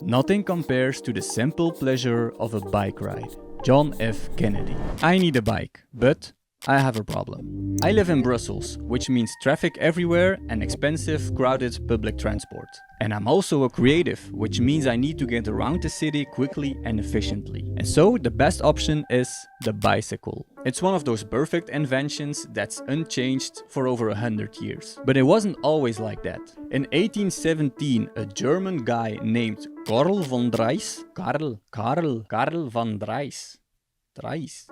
Nothing compares to the simple pleasure of a bike ride. John F. Kennedy. I need a bike, but I have a problem. I live in Brussels, which means traffic everywhere and expensive, crowded public transport. And I'm also a creative, which means I need to get around the city quickly and efficiently. And so the best option is the bicycle. It's one of those perfect inventions that's unchanged for over 100 years. But it wasn't always like that. In 1817, a German guy named Karl van Drais, Karl van Drais.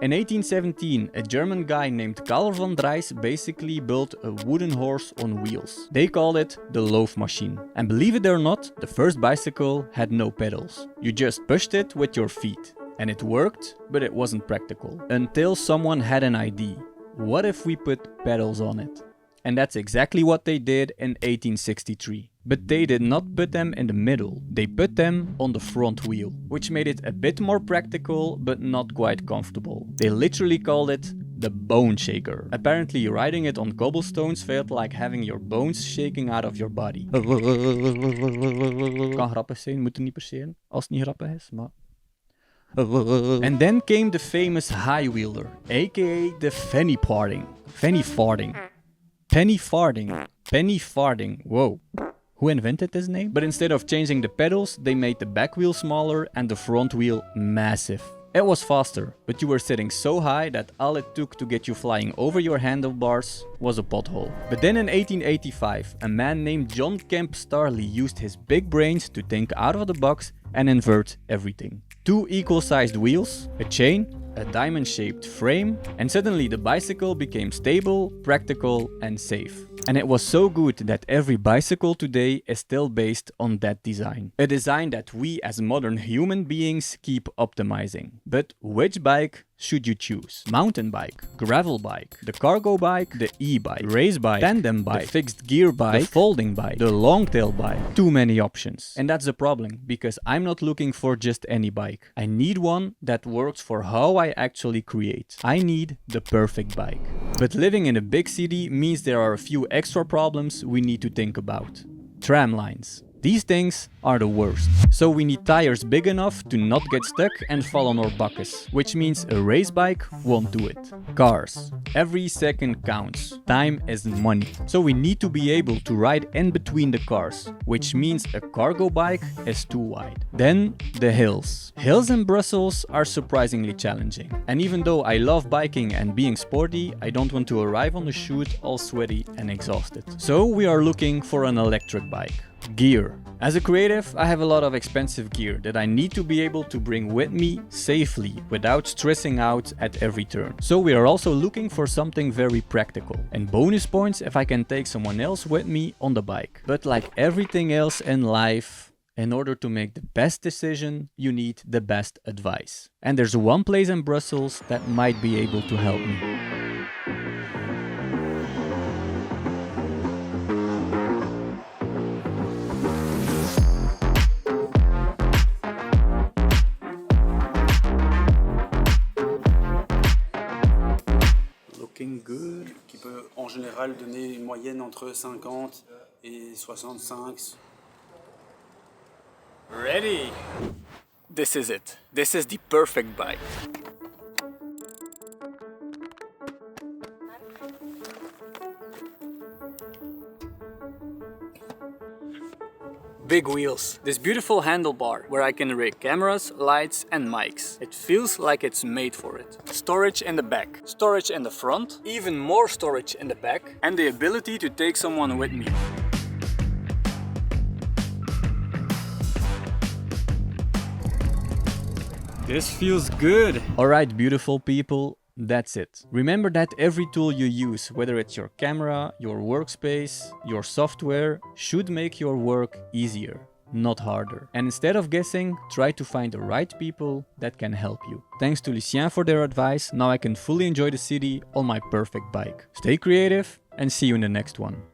In 1817, a German guy named Karl van Drais basically built a wooden horse on wheels. They called it the loaf machine. And believe it or not, the first bicycle had no pedals. You just pushed it with your feet. And it worked, but it wasn't practical. Until someone had an idea. What if we put pedals on it? And that's exactly what they did in 1863. But they did not put them in the middle, they put them on the front wheel, which made it a bit more practical but not quite comfortable. They literally called it the bone shaker. Apparently riding it on cobblestones felt like having your bones shaking out of your body. Kan grappig zijn, moet er niet per se in, als het niet grappig is, maar... And then came the famous high wheeler, aka the penny farthing, whoa. Who invented this name? But instead of changing the pedals, they made the back wheel smaller and the front wheel massive. It was faster, but you were sitting so high that all it took to get you flying over your handlebars was a pothole. But then in 1885, a man named John Kemp Starley used his big brains to think out of the box and invert everything. 2 equal-sized wheels, a chain, a diamond-shaped frame, and suddenly the bicycle became stable, practical, and safe. And it was so good that every bicycle today is still based on that design. A design that we as modern human beings keep optimizing. But which bike should you choose? Mountain bike, gravel bike, the cargo bike, the e-bike, race bike, tandem bike, the fixed gear bike, the folding bike, the long tail bike. Too many options. And that's the problem, because I'm not looking for just any bike. I need one that works for how I actually create. I need the perfect bike. But living in a big city means there are a few extra problems we need to think about. Tram lines. These things are the worst. So we need tires big enough to not get stuck and fall on our buckets, which means a race bike won't do it. Cars. Every second counts. Time is money. So we need to be able to ride in between the cars, which means a cargo bike is too wide. Then the hills. Hills in Brussels are surprisingly challenging. And even though I love biking and being sporty, I don't want to arrive on the shoot all sweaty and exhausted. So we are looking for an electric bike. Gear. As a creative, I have a lot of expensive gear that I need to be able to bring with me safely without stressing out at every turn. So we are also looking for something very practical. And bonus points if I can take someone else with me on the bike. But like everything else in life, in order to make the best decision, you need the best advice. And there's one place in Brussels that might be able to help me. Good. Qui peut en général donner une moyenne entre 50 et 65. Ready! This is it. This is the perfect bike. Big wheels. This beautiful handlebar where I can rig cameras, lights and mics. It feels like it's made for it. Storage in the back, storage in the front, even more storage in the back, and the ability to take someone with me. This feels good! Alright, beautiful people. That's it. Remember that every tool you use, whether it's your camera, your workspace, your software, should make your work easier, not harder. And instead of guessing, try to find the right people that can help you. Thanks to Lucien for their advice, now I can fully enjoy the city on my perfect bike. Stay creative and see you in the next one.